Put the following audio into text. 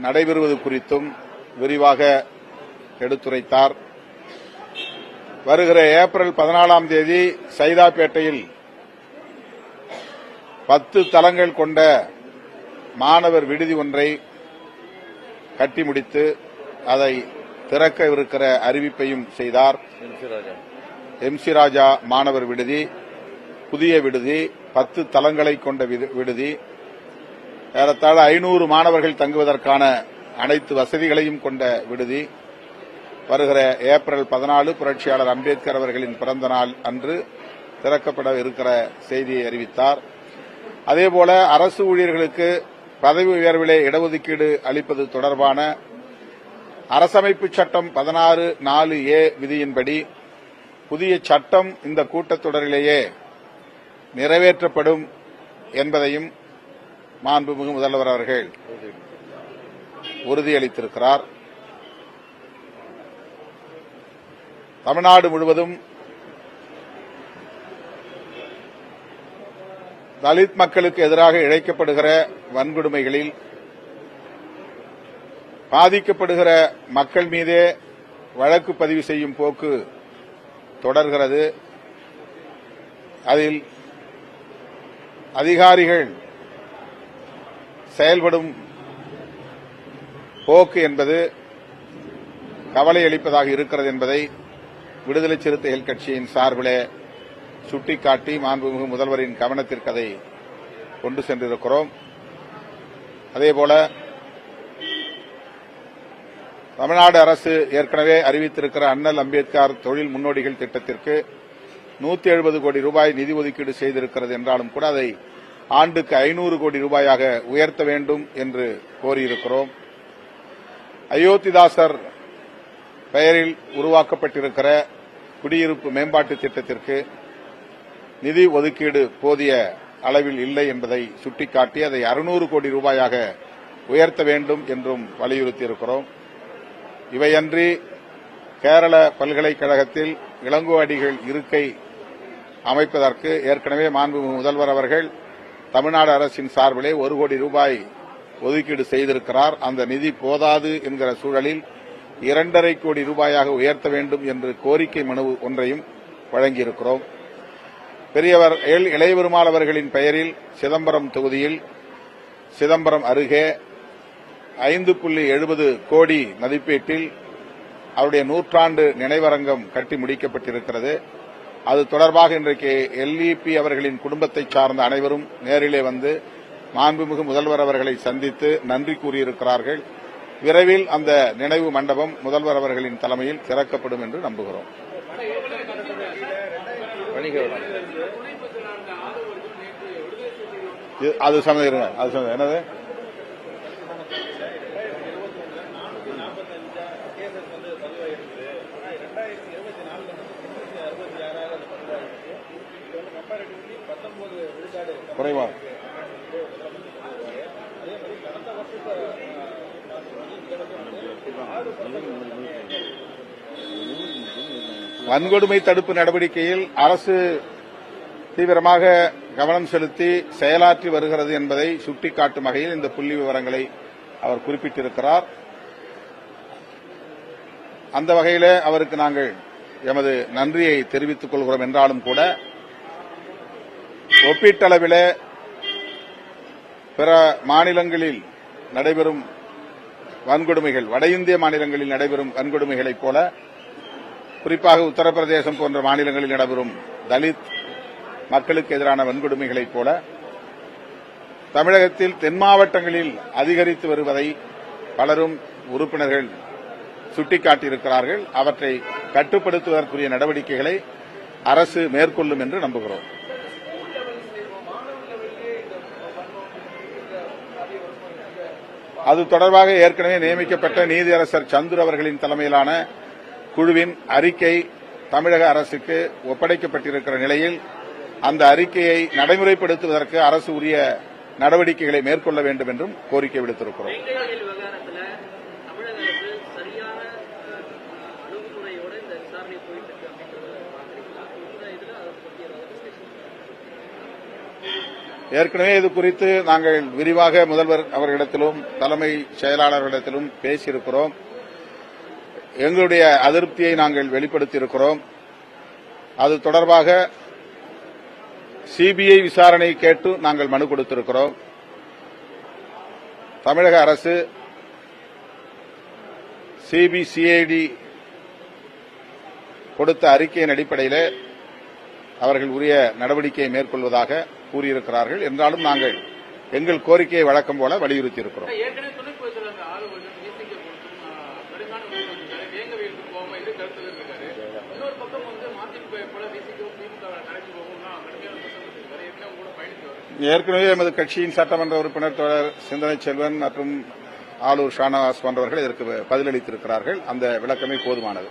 நடைபெறுவது குறித்தும் விரிவாக எடுத்துரைத்தார். வருகிற ஏப்ரல் 14ஆம் தேதி சைதாப்பேட்டையில் 10 தளங்கள் கொண்ட மாணவர் விடுதி ஒன்றை கட்டி முடித்து அதை திறக்கவிருக்கிற அறிவிப்பையும் செய்தார். எம்சி ராஜா மாணவர் விடுதி, புதிய விடுதி, 10 தளங்களை கொண்ட விடுதி, ஏறத்தாழ 500 மாணவர்கள் தங்குவதற்கான அனைத்து வசதிகளையும் கொண்ட விடுதி வருகிற ஏப்ரல் 14 புரட்சியாளர் அம்பேத்கர் அவர்களின் பிறந்த நாள் அன்று திறக்கப்பட இருக்கிற செய்தியை அறிவித்தார். அதேபோல அரசு ஊழியர்களுக்கு பதவி உயர்விலே இடஒதுக்கீடு அளிப்பது தொடர்பான அரசமைப்பு சட்டம் 16(4)A விதியின்படி புதிய சட்டம் இந்த கூட்டத்தொடரிலேயே நிறைவேற்றப்படும் என்பதையும் மாண்புமிகு முதல்வர் அவர்கள் உறுதியளித்திருக்கிறார். தமிழ்நாடு முழுவதும் தலித் மக்களுக்கு எதிராக இழைக்கப்படுகிற வன்கொடுமைகளில் பாதிக்கப்படுகிற மக்கள் மீதே வழக்கு பதிவு செய்யும் போக்கு தொடர்கிறது. அதில் அதிகாரிகள் செயல்படும் போக்கு என்பது கவலை அளிப்பதாக இருக்கிறது என்பதை விடுதலை சிறுத்தைகள் கட்சியின் சார்பிலே சுட்டிக்காட்டி மாண்புமிகு முதல்வரின் கவனத்திற்கு அதை கொண்டு சென்றிருக்கிறோம். அதேபோல தமிழ்நாடு அரசு ஏற்கனவே அறிவித்திருக்கிற அண்ணல் அம்பேத்கர் தொழில் முன்னோடிகள் திட்டத்திற்கு 170 கோடி ரூபாய் நிதி ஒதுக்கீடு செய்திருக்கிறது என்றாலும் கூட அதை ஆண்டுக்கு 500 கோடி ரூபாயாக உயர்த்த வேண்டும் என்று கோரியிருக்கிறோம். அயோத்திதாசர் பெயரில் உருவாக்கப்பட்டிருக்கிற குடியிருப்பு மேம்பாட்டு திட்டத்திற்கு நிதி ஒதுக்கீடு போதிய அளவில் இல்லை என்பதை சுட்டிக்காட்டி அதை 600 கோடி ரூபாயாக உயர்த்த வேண்டும் என்றும் வலியுறுத்தியிருக்கிறோம். இவையன்றி கேரள பல்கலைக்கழகத்தில் இளங்கோ அடிகள் இருக்கை அமைப்பதற்கு ஏற்கனவே மாண்புமிகு முதல்வர் அவர்கள் தமிழ்நாடு அரசின் சார்பிலே 1 கோடி ரூபாய் ஒதுக்கீடு செய்திருக்கிறார். அந்த நிதி போதாது என்கிற சூழலில் 2.5 கோடி ரூபாயாக உயர்த்த வேண்டும் என்று கோரிக்கை மனு ஒன்றையும் வழங்கியிருக்கிறோம். பெரியவர் இளையபெருமாள் அவர்களின் பெயரில் சிதம்பரம் தொகுதியில் சிதம்பரம் அருகே 5.70 கோடி மதிப்பீட்டில் அவருடைய 100ஆண்டு நினைவரங்கம் கட்டி முடிக்கப்பட்டிருக்கிறது. அது தொடர்பாக இன்றைக்கு எல்இபி அவர்களின் குடும்பத்தை சார்ந்த அனைவரும் நேரிலே வந்து மாண்புமிகு முதல்வர் அவர்களை சந்தித்து நன்றி கூறியிருக்கிறார்கள். விரைவில் அந்த நினைவு மண்டபம் முதல்வர் அவர்களின் தலைமையில் திறக்கப்படும் என்று நம்புகிறோம். அது சம்மதிங்க. அது என்னது குறைவா? வன்கொடுமை தடுப்பு நடவடிக்கையில் அரசு தீவிரமாக கவனம் செலுத்தி செயலாற்றி வருகிறது என்பதை சுட்டிக்காட்டும் வகையில் இந்த புள்ளி விவரங்களை அவர் குறிப்பிட்டிருக்கிறார். அந்த வகையில் அவருக்கு நாங்கள் எமது நன்றியை தெரிவித்துக் கொள்கிறோம். என்றாலும் கூட ஒப்பீட்டளவில் பிற மாநிலங்களில் நடைபெறும் வன்கொடுமைகள், வட இந்திய மாநிலங்களில் நடைபெறும் வன்கொடுமைகளைப் போல, குறிப்பாக உத்தரப்பிரதேசம் போன்ற மாநிலங்களில் நடைபெறும் தலித் மக்களுக்கு எதிரான வன்கொடுமைகளைப் போல தமிழகத்தில் தென் மாவட்டங்களில் அதிகரித்து வருவதை பலரும் உறுப்பினர்கள் சுட்டிக்காட்டியிருக்கிறார்கள். அவற்றை கட்டுப்படுத்துவதற்குரிய நடவடிக்கைகளை அரசு மேற்கொள்ளும் என்று நம்புகிறோம். அது தொடர்பாக ஏற்கனவே நியமிக்கப்பட்ட நீதியரசர் சந்துரு அவர்களின் தலைமையிலான குழுவின் அறிக்கை தமிழக அரசுக்கு ஒப்படைக்கப்பட்டிருக்கிற நிலையில் அந்த அறிக்கையை நடைமுறைப்படுத்துவதற்கு அரசு உரிய நடவடிக்கைகளை மேற்கொள்ள வேண்டும் என்றும் கோரிக்கை விடுத்திருக்கிறோம். ஏற்கனவே இது குறித்து நாங்கள் விரிவாக முதல்வர் அவர்களிடத்திலும் தலைமை செயலாளர்களிடத்திலும் பேசியிருக்கிறோம். எங்களுடைய அதிருப்தியை நாங்கள் வெளிப்படுத்தியிருக்கிறோம். அது தொடர்பாக சிபிஐ விசாரணை கேட்டு நாங்கள் மனு கொடுத்திருக்கிறோம். தமிழக அரசு சிபிசிஐடி கொடுத்த அறிக்கையின் அடிப்படையில் அவர்கள் உரிய நடவடிக்கையை மேற்கொள்வதாக கூறியிருக்கிறார்கள். என்றாலும் நாங்கள் எங்கள் கோரிக்கையை வழக்கம் போல வலியுறுத்தியிருக்கிறோம். ஏற்கனவே எமது கட்சியின் சட்டமன்ற உறுப்பினர் தோழர் சிந்தனை செல்வன் மற்றும் ஆலூர் ஷானவாஸ் போன்றவர்கள் இதற்கு பதிலளித்திருக்கிறார்கள். அந்த விளக்கமே போதுமானது.